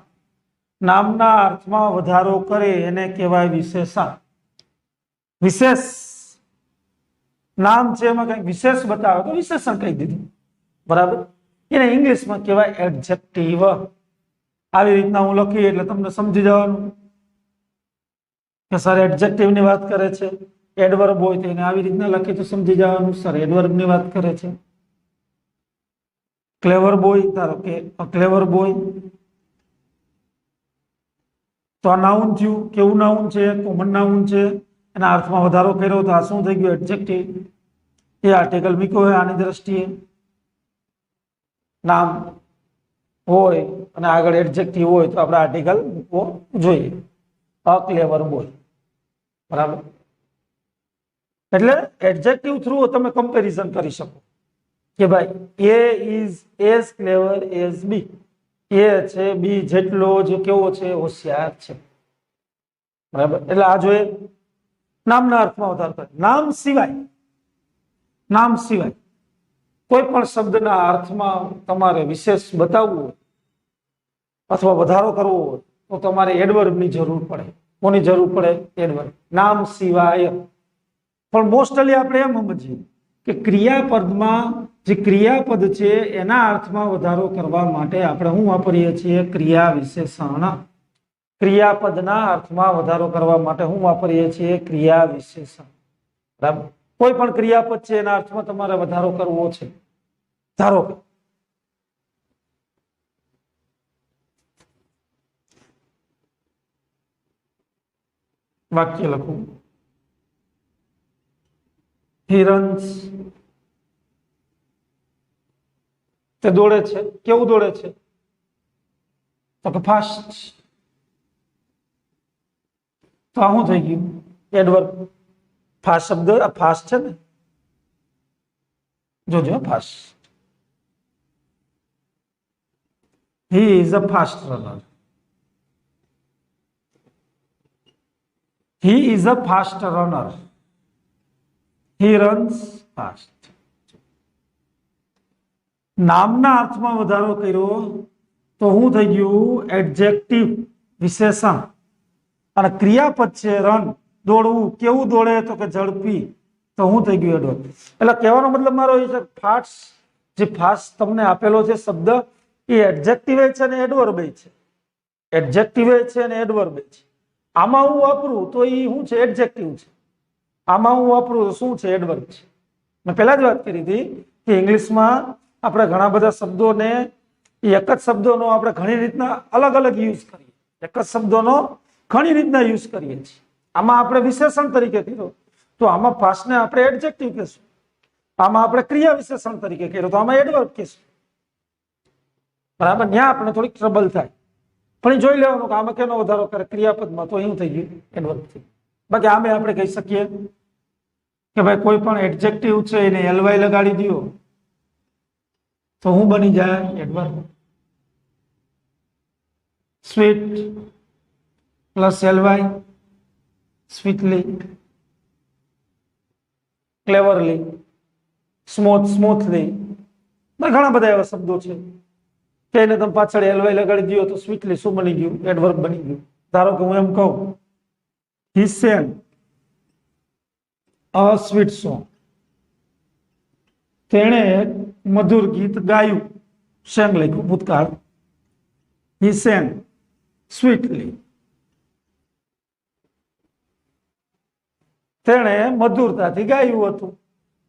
નામના અર્થમાં વધારો કરે એને કહેવાય વિશેષણ. વિશેષ નામ છે એમાં કઈક વિશેષ બતાવે તો વિશેષણ કહી દીધું. બરાબર. એને ઇંગ્લિશમાં કહેવાય એડજેક્ટિવ. આવી રીતના હું લખી એટલે તમને સમજી જવાનું કે સર એડજેક્ટિવ ની વાત કરે છે. એડવર્બ હોય તો એને આવી રીતના લખી તો સમજી જવાનું સર એડવર્બ ની વાત કરે છે. ક્લેવર બોય, ધારો કે ક્લેવર બોય તો આ નાઉન થયું. કેવું નાઉન છે? કોમન નાઉન છે. એના અર્થમાં વધારો કર્યો તો આ શું થઈ ગયું? એડજેક્ટિવ. એ આર્ટિકલ મૂક્યો હોય આની દ્રષ્ટિએ. નામ હોય અને આગળ એડજેક્ટિવ હોય તો આપણે આર્ટિકલ મૂકવો જોઈએ. અ ક્લેવર બોય. બરાબર. એટલે એડજેક્ટિવ થ્રુ તમે કમ્પેરિઝન કરી શકો કે ભાઈ એ ઇઝ એઝ ક્લેવર એઝ બી. એ છે બી જેટલો જે કેવો છે? હોશિયાર છે. બરાબર. એટલે આ જોઈએ નામના અર્થમાં વધારો કરે. નામ સિવાય કોઈ પણ શબ્દના અર્થમાં તમારે વિશેષ બતાવવું હોય અથવા વધારો કરવો હોય તો તમારે એડવર્બની જરૂર પડે. કોની જરૂર પડે? એડવર્બ. નામ સિવાય. પણ મોસ્ટલી આપણે એમ સમજીએ કે ક્રિયાપદમાં જે ક્રિયાપદ છે એના અર્થમાં વધારો કરવા માટે આપણે શું વાપરીએ છીએ? ક્રિયા વિશેષણ. ક્રિયાપદના અર્થમાં વધારો કરવા માટે શું વાપરીએ છીએ? ક્રિયા વિશેષણ. બરાબર. કોઈ પણ ક્રિયાપદ છે એના અર્થમાં તમારે વધારો કરવો છે. ધારો કે વાક્ય લખું, હિરન્સ તે દોડે છે. કેવું દોડે છે? તો કે ફાસ્ટ. તો આ શું થઈ ગયું? એડવર્બ. ફાસ્ટ શબ્દ ફાસ્ટ છે ને, જોજો fast. He is a fast runner. He is a fast runner. He runs fast. નામના અર્થમાં વધારો કર્યો તો શું થઈ ગયું? એડજેક્ટિવ, વિશેષણ. અને ક્રિયાપદ છે રન, દોડવું. કેવું દોડે? તો કે ઝડપી. તો શું થઈ ગયું? એડવર્બ. એટલે કહેવાનો મતલબ મારો એ છે ફાસ્ટ, જે ફાસ્ટ તમને આપેલો છે શબ્દ એ એડજેક્ટિવ છે અને એડવર્બ છે. એડજેક્ટિવ છે અને એડવર્બ છે. આમાં હું વાપરું તો એ શું છે? એડજેક્ટિવ છે. આમાં હું વાપરું તો શું છે? એડવર્બ છે. મેં પહેલા જ વાત કરી હતી કે ઇંગ્લિશમાં આપણે ઘણા બધા શબ્દોને એક જ શબ્દોનો આપણે ઘણી રીતના અલગ અલગ યુઝ કરીએ. એક જ શબ્દોનો ઘણી રીતના યુઝ કરીએ છીએ. આમાં આપણે વિશેષણ તરીકે કર્યો તો આમાં ફાસ્ટને આપણે એડજેક્ટિવ કહેશું. આમાં આપણે ક્રિયા વિશેષણ તરીકે કર્યો તો આમાં એડવર્બ કહેશું. બરાબર. ત્યાં આપણે થોડીક ટ્રબલ થાય, પણ જોઈ લેવાનું કે આમાં કેનો વધારો કરે? ક્રિયાપદમાં. તો એવું થઈ ગયું એડવર્બ થઈ. બાકી આમે આપણે કહી શકીએ કે ભાઈ કોઈ પણ એડજેક્ટિવ છે એને એલવાય લગાડી દો તો શું બની જાય? Adverb. Sweet plus LY, સ્વીટલી, ક્લેવરલી, smoothly. ઘણા બધા એવા શબ્દો છે કે એને તમે પાછળ એલવાય લગાડી દો તો સ્વીટલી શું બની ગયું? એડવર્બ બની ગયું. ધારો કે હું એમ કહું, he sang a sweet song. તેણે એક મધુર ગીત ગાયું. sang લખ્યું ભૂતકાળ. he sang sweetly. તેણે મધુરતાથી ગાયું હતું.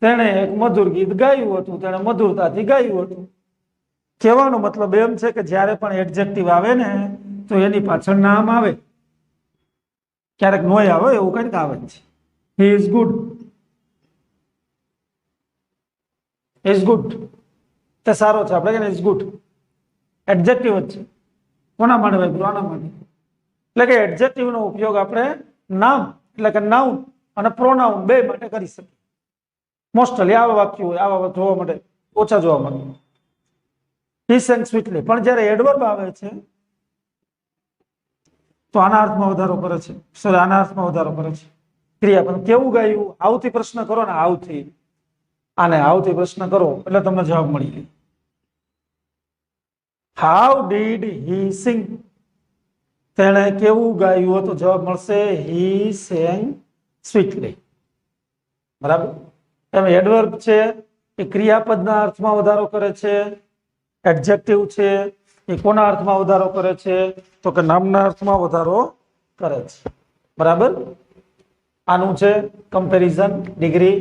તેણે એક મધુર ગીત ગાયું હતું. તેણે મધુરતાથી ગાયું હતું. કહેવાનો મતલબ એમ છે કે જ્યારે પણ એડજેક્ટિવ આવે ને તો એની પાછળ નામ આવે. ક્યારેક નોય આવે, એવું કંઈક આવે છે. He is good. Is good તે સારો છે. આપણે કે ઇઝ ગુડ એડજેક્ટિવ જ છે. કોના માટે ભાઈ? આના માટે. એટલે કે એડજેક્ટિવ નો ઉપયોગ આપણે નામ એટલે કે નાઉન અને પ્રોનાઉન બે માટે કરી શકીએ. મોસ્ટલી આવા વાક્યો હોય, આવા જોવા માટે ઓછા જોવા મળે. He sang sweetly. પણ જ્યારે એડવર્બ આવે છે તો આના અર્થમાં વધારો કરે છે. સોરી, આના અર્થમાં વધારો કરે છે. ક્રિયાપદ. કેવું ગાયું? આવથી પ્રશ્ન કરો ને, આવથી. આને આવથી પ્રશ્ન કરો એટલે તમને જવાબ મળી જાય. How did he sing? તેણે કેવું ગાયું? તો જવાબ મળશે he sang sweetly. બરાબર. એમ એડવર્બ છે એ ક્રિયાપદના અર્થમાં વધારો કરે છે. એડજેક્ટિવ છે એ કોના અર્થમાં વધારો કરે છે? તો કે નામના અર્થમાં વધારો કરે છે. બરાબર. આનું છે કમ્પેરિઝન ડિગ્રી,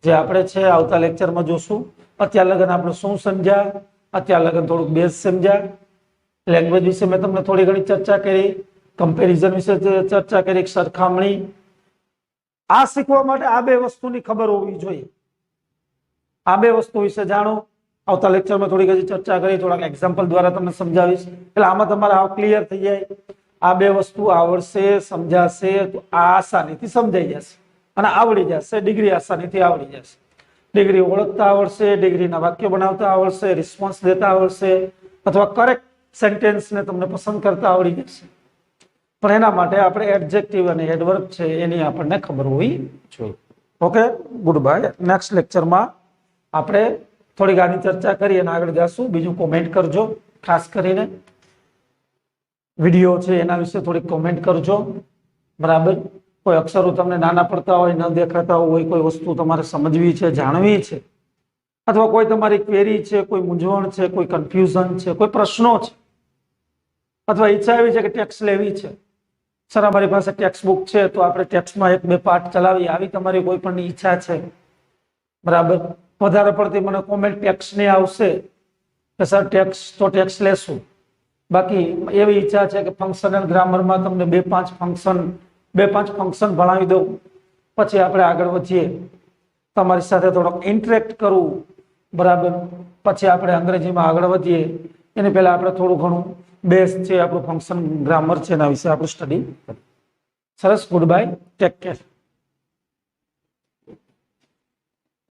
જે આપણે છે આવતા લેક્ચરમાં જોશું. અત્યાર લગન આપણે શું સમજ્યા? અત્યાર લગન થોડુંક બેઝ સમજ્યા. લેંગ્વેજ વિશે મેં તમને થોડી ઘણી ચર્ચા કરી. કમ્પેરિઝન વિશે ચર્ચા કરી, સરખામણી. આ શીખવા માટે આ બે વસ્તુની ખબર હોવી જોઈએ. આ બે વસ્તુ વિશે જાણો. આવતા લેક્ચરમાં થોડી ઘણી ચર્ચા કરી, થોડાક એક્ઝામ્પલ દ્વારા તમને સમજાવીશ. એટલે આમાં તમારે આવ ક્લિયર થઈ જાય. આ બે વસ્તુ આવડશે, સમજાશે તો આ આસાનીથી સમજાઈ જશે અને આવડી જશે. ડિગ્રી આસાનીથી આવડી જશે. ડિગ્રી ઓળખતા આવડશે, ડિગ્રીના વાક્ય બનાવતા આવડશે, રિસ્પોન્સ દેતા આવડશે, અથવા કરેક્ટ સેન્ટેન્સને તમને પસંદ કરતા આવડી જશે. પણ એના માટે આપણે એડજેક્ટિવ અને એડવર્બ છે એની આપણને ખબર હોવી જોઈએ. Okay, good bye. નેક્સ્ટ લેક્ચરમાં આપણે થોડીક આની ચર્ચા કરી અને આગળ જશું. બીજું કોમેન્ટ કરજો. ખાસ કરીને વિડીયો છે એના વિશે થોડીક કોમેન્ટ કરજો. બરાબર. કોઈ અક્ષરો તમને નાના પડતા હોય, ન દેખાતા હોય, કોઈ વસ્તુ તમારે સમજવી છે, જાણવી છે, અથવા કોઈ તમારી ક્વેરી છે, કોઈ મૂંઝવણ છે, કોઈ કન્ફ્યુઝન છે, કોઈ પ્રશ્નો છે, અથવા ઈચ્છા એવી છે કે ટેક્સ્ટ લેવી છે, સર અમારી પાસે ટેક્સ્ટ બુક છે તો આપણે ટેક્સ્ટમાં 1-2 પાઠ ચલાવીએ, આવી તમારી કોઈ પણ ઈચ્છા છે, બરાબર, વધારે પડતી મને કોમેન્ટ ટેક્સ્ટની આવશે કે સર ટેક્સ્ટ લેશું. બાકી એવી ઈચ્છા છે કે ફંક્શનલ ગ્રામરમાં તમને 2-5 ફંક્શન ભણાવી દઉં, પછી આપણે આગળ વધીએ, તમારી સાથે થોડોક ઇન્ટરેક્ટ કરવું, બરાબર, પછી આપણે અંગ્રેજીમાં આગળ વધીએ એની પહેલા આપણે થોડું ઘણું બેઝ છે આપણું ફંક્શન ગ્રામર છે એના વિશે આપણે સ્ટડી કરીએ. સરસ, ગુડ બાય, ટેક કેર.